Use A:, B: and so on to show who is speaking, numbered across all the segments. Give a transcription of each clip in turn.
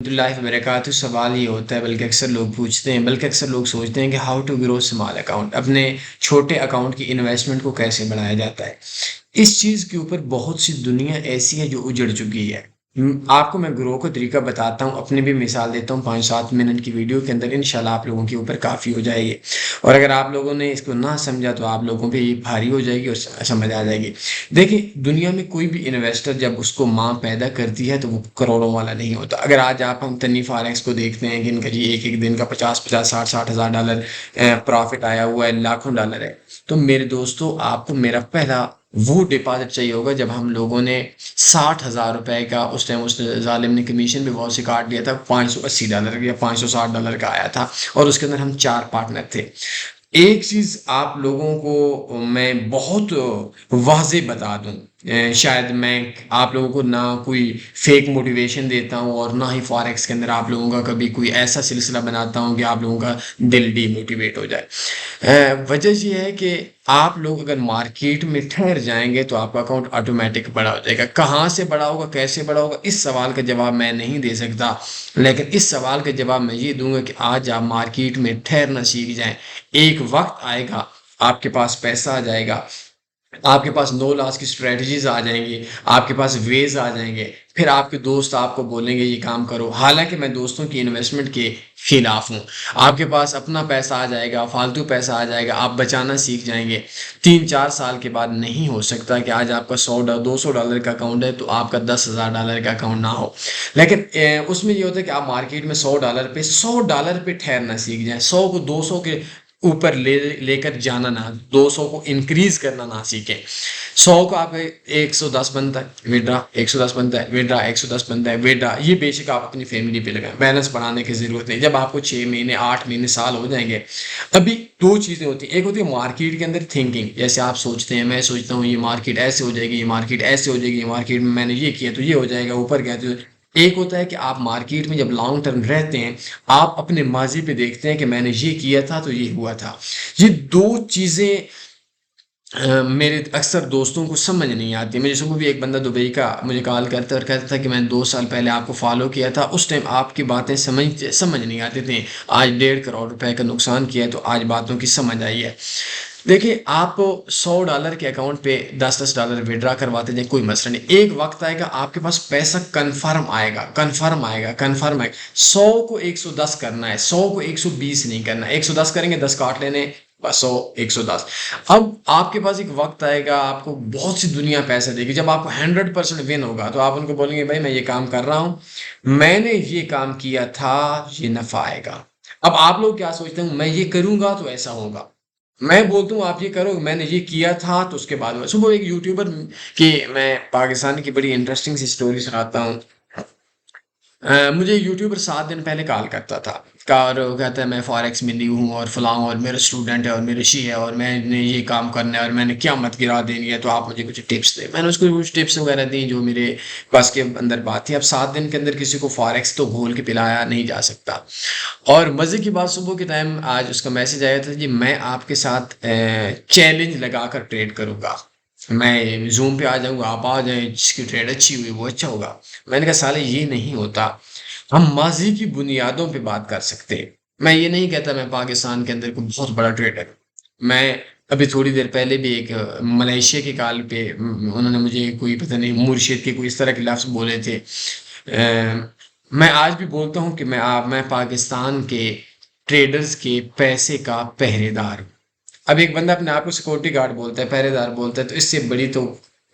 A: اللہ وبرکاتہ سوال یہ ہوتا ہے بلکہ اکثر لوگ پوچھتے ہیں بلکہ اکثر لوگ سوچتے ہیں کہ how to grow small account اپنے چھوٹے اکاؤنٹ کی انویسٹمنٹ کو کیسے بڑھایا جاتا ہے۔ اس چیز کے اوپر بہت سی دنیا ایسی ہے جو اجڑ چکی ہے۔ آپ کو میں گرو کا طریقہ بتاتا ہوں، اپنی بھی مثال دیتا ہوں 5-7 منٹ کی ویڈیو کے اندر، انشاءاللہ آپ لوگوں کے اوپر کافی ہو جائے گی، اور اگر آپ لوگوں نے اس کو نہ سمجھا تو آپ لوگوں پہ یہ بھاری ہو جائے گی اور سمجھ آ جائے گی۔ دیکھیں، دنیا میں کوئی بھی انویسٹر جب اس کو ماں پیدا کرتی ہے تو وہ کروڑوں والا نہیں ہوتا۔ اگر آج آپ ہم تنی فارکس کو دیکھتے ہیں کہ ان کا جی ایک دن کا 50-50 60-60 ہزار ڈالر پروفٹ آیا ہوا ہے، لاکھوں ڈالر ہے، تو میرے دوستو آپ کو میرا پہلا وہ ڈپازٹ چاہیے ہوگا جب ہم لوگوں نے 60,000 روپے کا، اس ٹائم اس ظالم نے کمیشن بھی بہت سے کاٹ لیا تھا، $580 یا $560 کا آیا تھا، اور اس کے اندر ہم 4 پارٹنر تھے۔ ایک چیز آپ لوگوں کو میں بہت واضح بتا دوں، شاید میں آپ لوگوں کو نہ کوئی فیک موٹیویشن دیتا ہوں اور نہ ہی فارکس کے اندر آپ لوگوں کا کبھی کوئی ایسا سلسلہ بناتا ہوں کہ آپ لوگوں کا دل ڈی موٹیویٹ ہو جائے۔ وجہ یہ ہے کہ آپ لوگ اگر مارکیٹ میں ٹھہر جائیں گے تو آپ کا اکاؤنٹ آٹومیٹک بڑا ہو جائے گا۔ کہاں سے بڑا ہوگا، کیسے بڑا ہوگا، اس سوال کا جواب میں نہیں دے سکتا، لیکن اس سوال کا جواب میں یہ دوں گا کہ آج آپ مارکیٹ میں ٹھہرنا سیکھ جائیں۔ ایک وقت آئے گا آپ کے پاس پیسہ آ جائے گا، آپ کے پاس نو لاس کی اسٹریٹجیز آ جائیں گی، آپ کے پاس ویز آ جائیں گے، پھر آپ کے دوست آپ کو بولیں گے یہ کام کرو، حالانکہ میں دوستوں کی انویسٹمنٹ کے خلاف ہوں۔ آپ کے پاس اپنا پیسہ آ جائے گا، فالتو پیسہ آ جائے گا، آپ بچانا سیکھ جائیں گے۔ 3-4 سال کے بعد نہیں ہو سکتا کہ آج آپ کا $100-200 کا اکاؤنٹ ہے تو آپ کا $10,000 کا اکاؤنٹ نہ ہو، لیکن اس میں یہ ہوتا ہے کہ آپ مارکیٹ میں $100 پہ ٹھہرنا سیکھ جائیں، 100 کو 200 کے اوپر لے کر جانا نہ، 200 کو انکریز کرنا نہ سیکھیں۔ 100 کو آپ 110 بنتا ہے وڈرا، 110 بنتا ہے وڈرا، 110 بنتا ہے وڈرا، یہ بے شک آپ اپنی فیملی پہ لگائیں، بیلنس بڑھانے کی ضرورت نہیں۔ جب آپ کو 6 مہینے 8 مہینے سال ہو جائیں گے، ابھی 2 چیزیں ہوتی ہیں، ایک ہوتی ہے مارکیٹ کے اندر تھنکنگ، جیسے آپ سوچتے ہیں، میں سوچتا ہوں یہ مارکیٹ ایسے ہو جائے گی، یہ مارکیٹ ایسے ہو جائے گی، یہ مارکیٹ میں نے یہ کیا تو یہ ہو جائے گا، اوپر گیا تو۔ ایک ہوتا ہے کہ آپ مارکیٹ میں جب لانگ ٹرم رہتے ہیں، آپ اپنے ماضی پہ دیکھتے ہیں کہ میں نے یہ کیا تھا تو یہ ہوا تھا۔ یہ 2 چیزیں میرے اکثر دوستوں کو سمجھ نہیں آتی۔ مجھے صبح بھی ایک بندہ دبئی کا مجھے کال کرتا اور کہتا تھا کہ میں نے 2 سال پہلے آپ کو فالو کیا تھا، اس ٹائم آپ کی باتیں سمجھ نہیں آتی تھیں، آج $1.5 کروڑ کا نقصان کیا ہے تو آج باتوں کی سمجھ آئی ہے۔ دیکھیں، آپ $100 کے اکاؤنٹ پہ $10 وڈرا کرواتے جائیں، کوئی مسئلہ نہیں، ایک وقت آئے گا آپ کے پاس پیسہ کنفرم آئے گا، کنفرم آئے گا، کنفرم آئے گا۔ 100 کو 110 کرنا ہے، 100 کو 120 نہیں کرنا، 110 کریں گے 10 کاٹ لینے، بس 100 110۔ اب آپ کے پاس ایک وقت آئے گا، آپ کو بہت سی دنیا پیسہ دے گی، جب آپ کو 100% ون ہوگا تو آپ ان کو بولیں گے بھائی میں یہ کام کر رہا ہوں، میں نے یہ کام کیا تھا، یہ نفع آئے گا۔ اب آپ لوگ کیا سوچتے ہیں، میں یہ کروں گا تو ایسا ہوگا، میں بولتا ہوں آپ یہ کرو، میں نے یہ کیا تھا تو اس کے بعد صبح ایک یوٹیوبر کی میں پاکستان کی بڑی انٹرسٹنگ سی سٹوری سناتا ہوں۔ مجھے یوٹیوبر 7 دن پہلے کال کرتا تھا، اور وہ کہتا ہے میں فارکس میں نیو ہوں اور فلاں اور میرا اسٹوڈنٹ ہے اور میرے شی ہے اور میں نے یہ کام کرنا ہے اور میں نے قیامت گرا دینی ہے، تو آپ مجھے کچھ ٹپس دیں۔ میں نے اس کو کچھ ٹپس وغیرہ دی جو میرے بس کے اندر بات تھی۔ اب 7 دن کے اندر کسی کو فارکس تو گھول کے پلایا نہیں جا سکتا، اور مزے کی بات صبح کے ٹائم آج اس کا میسج آیا تھا، جی میں آپ کے ساتھ چیلنج لگا کر ٹریڈ کروں گا، میں زوم پہ آ جاؤں گا، آپ آ جائیں، جس کی ٹریڈ اچھی ہوئی وہ اچھا ہوگا۔ میں نے کہا سالے یہ نہیں ہوتا، ہم ماضی کی بنیادوں پہ بات کر سکتے ہیں۔ میں یہ نہیں کہتا میں پاکستان کے اندر کوئی بہت بڑا ٹریڈر ہوں۔ میں ابھی تھوڑی دیر پہلے بھی ایک ملیشیا کی کال پہ انہوں نے مجھے کوئی پتہ نہیں مرشد کے کوئی اس طرح کے لفظ بولے تھے۔ میں آج بھی بولتا ہوں کہ میں پاکستان کے ٹریڈرز کے پیسے کا پہرے دار ہوں۔ اب ایک بندہ اپنے آپ کو سیکورٹی گارڈ بولتا ہے، پہرے دار بولتا ہے، تو اس سے بڑی تو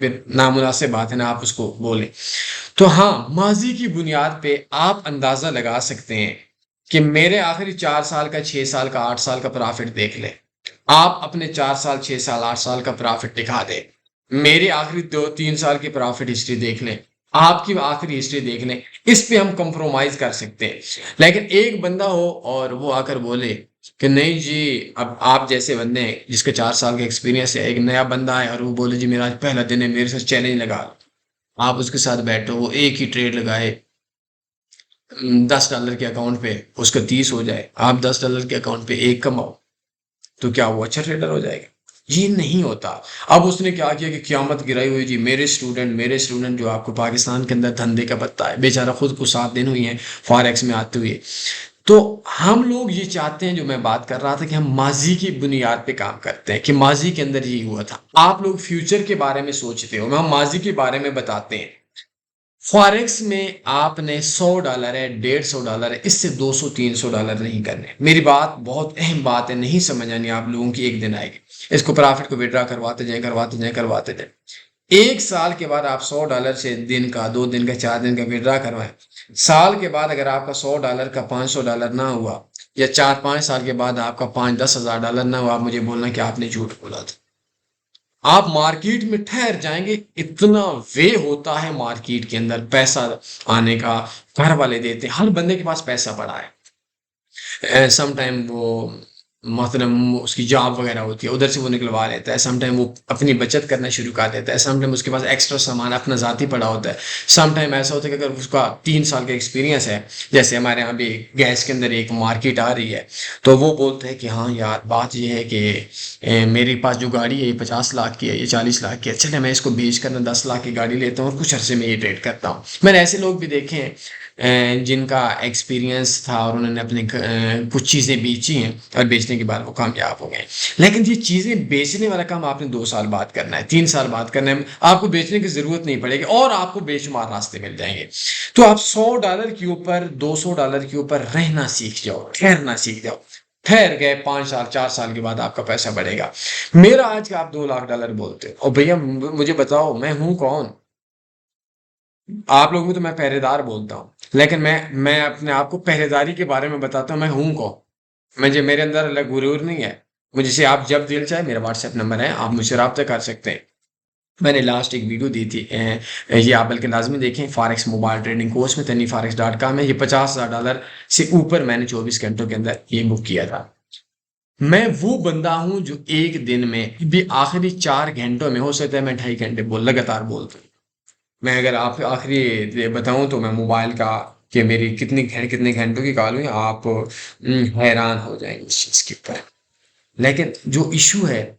A: پھر نامناسب بات ہے نا آپ اس کو بولیں۔ تو ہاں، ماضی کی بنیاد پہ آپ اندازہ لگا سکتے ہیں کہ میرے آخری 4 سال کا، 6 سال کا، 8 سال کا پرافٹ دیکھ لیں، آپ اپنے 4 سال 6 سال 8 سال کا پرافٹ دکھا دیں، میری آخری 2-3 سال کی پرافٹ ہسٹری دیکھ لیں، آپ کی آخری ہسٹری دیکھ لیں، اس پہ ہم کمپرومائز کر سکتے ہیں۔ لیکن ایک بندہ ہو اور وہ آ کر بولے کہ نہیں جی، اب آپ جیسے بندے ہیں جس کے 4 سال کا ایکسپیرینس ہے، ایک نیا بندہ ہے اور وہ بولے جی میرا آج پہلا دن ہے، میرے ساتھ چیلنج لگا، آپ اس کے ساتھ بیٹھو، وہ ایک ہی ٹریڈ لگائے، $10 کے اکاؤنٹ پہ اس کا 30 ہو جائے، آپ $10 کے اکاؤنٹ پہ 1 کماؤ، تو کیا وہ اچھا ٹریڈر ہو جائے گا؟ یہ نہیں ہوتا۔ اب اس نے کیا کیا کہ قیامت گرائی ہوئی جی، میرے اسٹوڈنٹ جو آپ کو پاکستان کے اندر دھندے کا پتہ ہے، بیچارہ خود کو 7 دن ہوئی ہیں فاریکس میں آتے ہوئے۔ تو ہم لوگ یہ چاہتے ہیں، جو میں بات کر رہا تھا، کہ ہم ماضی کی بنیاد پہ کام کرتے ہیں کہ ماضی کے اندر یہ ہوا تھا۔ آپ لوگ فیوچر کے بارے میں سوچتے ہو، ہم ماضی کے بارے میں بتاتے ہیں۔ فاریکس میں آپ نے $100 ہے، $150 ہے، اس سے $200 $300 نہیں کرنے۔ میری بات بہت اہم بات ہے، نہیں سمجھ آنی آپ لوگوں کی، ایک دن آئے گی۔ اس کو پرافٹ کو وڈرا کرواتے جائیں کرواتے جائیں کرواتے جائیں، 1 سال کے بعد آپ $100 سے دن کا، 2 دن کا، 4 دن کا وڈرا کروائیں۔ سال کے بعد اگر آپ کا $100 کا $500 نہ ہوا، یا 4 5 سال کے بعد آپ کا 5 10 ہزار نہ ہوا، آپ مجھے بولنا کہ آپ نے جھوٹ بولا تھا۔ آپ مارکیٹ میں ٹھہر جائیں گے، اتنا وے ہوتا ہے مارکیٹ کے اندر پیسہ آنے کا، گھر والے دیتے ہیں، ہر بندے کے پاس پیسہ پڑا ہے۔ سم ٹائم وہ مثلاً اس کی جاب وغیرہ ہوتی ہے، ادھر سے وہ نکلوا لیتا ہے، سم ٹائم وہ اپنی بچت کرنا شروع کر دیتا ہے، سم ٹائم اس کے پاس ایکسٹرا سامان اپنا ذاتی پڑا ہوتا ہے، سم ٹائم ایسا ہوتا ہے کہ اگر اس کا 3 سال کا ایکسپیرینس ہے، جیسے ہمارے یہاں بھی گیس کے اندر ایک مارکیٹ آ رہی ہے، تو وہ بولتے ہیں کہ ہاں یار بات یہ ہے کہ میرے پاس جو گاڑی ہے یہ 50 لاکھ کی ہے، یہ 40 لاکھ کی ہے، چلے میں اس کو بیچ کر 10 لاکھ کی گاڑی لیتا ہوں اور کچھ عرصے میں یہ ٹریڈ کرتا ہوں۔ میں نے ایسے لوگ بھی دیکھے ہیں جن کا ایکسپیرینس تھا اور انہوں نے اپنے کچھ چیزیں بیچی ہیں، اور بیچنے کے بعد وہ کامیاب ہو گئے۔ لیکن یہ چیزیں بیچنے والا کام آپ نے 2 سال بعد کرنا ہے، 3 سال بعد کرنا ہے، آپ کو بیچنے کی ضرورت نہیں پڑے گی، اور آپ کو بے شمار راستے مل جائیں گے۔ تو آپ $100 کے اوپر، $200 کے اوپر رہنا سیکھ جاؤ، ٹھہرنا سیکھ جاؤ۔ ٹھہر گئے 5 سال 4 سال کے بعد آپ کا پیسہ بڑھے گا۔ میرا آج کا آپ $2 لاکھ بولتے ہو، اور بھیا مجھے بتاؤ میں ہوں کون؟ آپ لوگوں کو تو میں پہرے دار بولتا ہوں، لیکن میں اپنے آپ کو پہرے داری کے بارے میں بتاتا ہوں، میں ہوں کون؟ مجھے میرے اندر الگ غرور نہیں ہے۔ مجھے سے آپ جب دل چاہے، میرا واٹس ایپ نمبر ہے، آپ مجھ سے رابطہ کر سکتے ہیں۔ میں نے لاسٹ ایک ویڈیو دی تھی، یہ آپ بلکہ لازمی دیکھیں، فارکس موبائل ٹریڈنگ کورس میں TanniForex.com ہے، یہ $50,000 سے اوپر میں نے 24 گھنٹوں کے اندر یہ بک کیا تھا۔ میں وہ بندہ ہوں جو ایک دن میں بھی آخری 4 گھنٹوں میں، ہو سکتا ہے میں 2.5 گھنٹے لگاتار بولتا ہوں۔ میں اگر آپ آخری بتاؤں تو میں موبائل کا کہ میری کتنے گھنٹوں کی کال ہوئی، آپ حیران ہو جائیں گے اس چیز کے اوپر۔ لیکن جو ایشو ہے،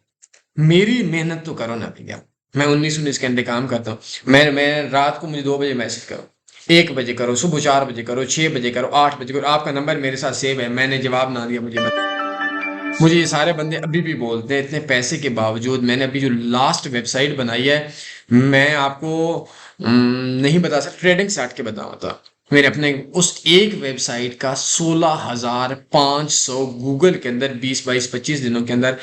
A: میری محنت تو کرو نا بھیا۔ میں 19 گھنٹے کام کرتا ہوں، میں رات کو مجھے 2 بجے میسج کرو، 1 بجے کرو، صبح 4 بجے کرو، 6 بجے کرو، 8 بجے کرو، آپ کا نمبر میرے ساتھ سیو ہے، میں نے جواب نہ دیا مجھے یہ سارے بندے ابھی بھی بولتے ہیں، اتنے پیسے کے باوجود۔ میں نے ابھی جو لاسٹ ویب سائٹ بنائی ہے، میں آپ کو نہیں بتا سکتا، ٹریڈنگ سائٹ کے بتاؤں تھا، میرے اپنے اس ایک ویب سائٹ کا 16,500 گوگل کے اندر 20 22 25 دنوں کے اندر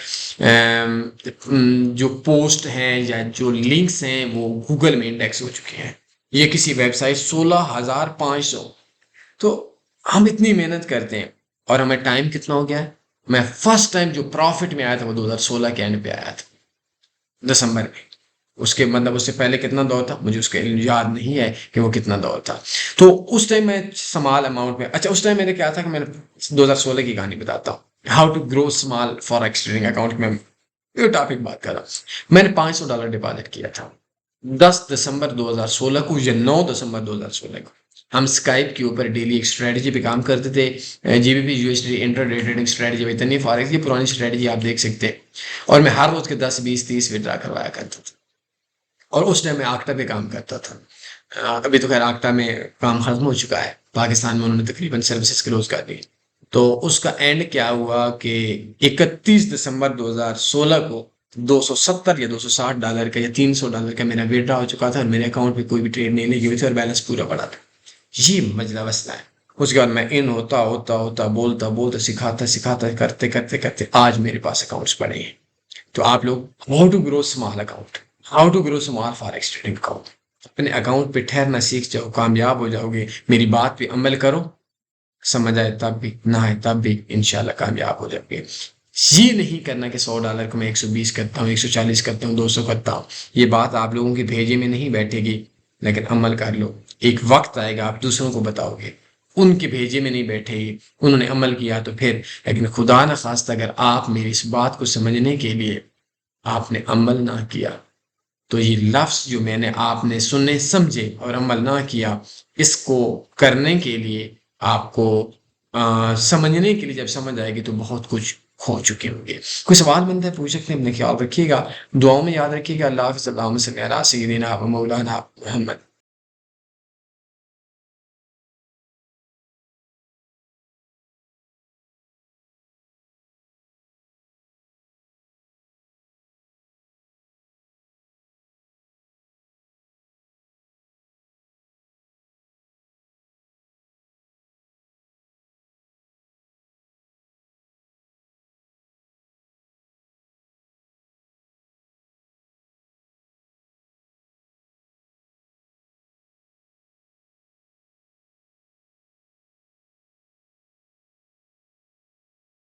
A: جو پوسٹ ہیں یا جو لنکس ہیں وہ گوگل میں انڈیکس ہو چکے ہیں۔ یہ کسی ویب سائٹ 16,500۔ تو ہم اتنی محنت کرتے ہیں، اور ہمیں ٹائم کتنا ہو گیا ہے؟ میں فرسٹ ٹائم جو پروفٹ میں آیا تھا وہ 2016 کے اینڈ پہ آیا تھا، دسمبر میں۔ اس کے مطلب اس سے پہلے کتنا دور تھا مجھے اس کا یاد نہیں ہے کہ وہ کتنا دور تھا۔ تو اس ٹائم میں سمال اماؤنٹ میں، اچھا اس ٹائم میں نے کیا تھا کہ میں 2016 کی کہانی بتاتا ہوں، how to grow small forex trading account میں یہ ٹاپک بات کر رہا ہوں۔ میں نے $500 ڈپازٹ کیا تھا 10 دسمبر 2016 کو یا 9 دسمبر 2016 کو۔ ہم اسکائپ کے اوپر ڈیلی ایک اسٹریٹجی پہ کام کرتے تھے، GBP USD intraday trading strategy پہ، تنی فارکس کی پرانی اسٹریٹجی آپ دیکھ سکتے ہیں، اور میں ہر روز کے 10 20 30 وڈرا کروایا کرتا تھا، اور اس ٹائم میں آکٹا پہ کام کرتا تھا۔ ابھی تو خیر آکٹا میں کام ختم ہو چکا ہے، پاکستان میں انہوں نے تقریباً سروسز کلوز کر دی۔ تو اس کا اینڈ کیا ہوا کہ 31 دسمبر 2016 کو $270 یا $260 کا یا $300 کا میرا وڈرا ہو چکا تھا، اور میرے اکاؤنٹ پہ کوئی بھی ٹریڈ نہیں لگی ہوئی تھی، اور بیلنس پورا پڑا تھا۔ یہ مجلا مسئلہ ہے۔ اس کے بعد میں ان ہوتا بولتا سکھاتا کرتے آج میرے پاس اکاؤنٹس پڑے ہیں۔ تو آپ لوگ how to grow small account, how to grow small forex trading account, اپنے اکاؤنٹ پہ ٹھہرنا سیکھ جاؤ، کامیاب ہو جاؤ گے۔ میری بات پہ عمل کرو، سمجھ آئے تب بھی نہ آئے تب بھی انشاءاللہ کامیاب ہو جاؤ گے۔ یہ نہیں کرنا کہ $100 کو میں 120 کرتا ہوں، 140 کرتا ہوں، 200 کرتا ہوں۔ یہ بات آپ لوگوں کے بھیجے میں نہیں بیٹھے گی، لیکن عمل کر لو۔ ایک وقت آئے گا آپ دوسروں کو بتاؤ گے، ان کے بھیجے میں نہیں بیٹھے گی، انہوں نے عمل کیا تو پھر۔ لیکن خدا نہ خواستہ اگر آپ میری اس بات کو سمجھنے کے لیے آپ نے عمل نہ کیا، تو یہ لفظ جو میں نے آپ نے سنے سمجھے اور عمل نہ کیا، اس کو کرنے کے لیے آپ کو سمجھنے کے لیے جب سمجھ آئے گی تو بہت کچھ ہو چکے ہوں گے۔ کوئی سوال بنتا ہے پوچھ سکتے ہیں، اپنے خیال رکھیے گا، دعاؤں میں یاد رکھیے گا۔ اللہ حافظ، اللہم صلی علی سیدنا و مولانا محمد۔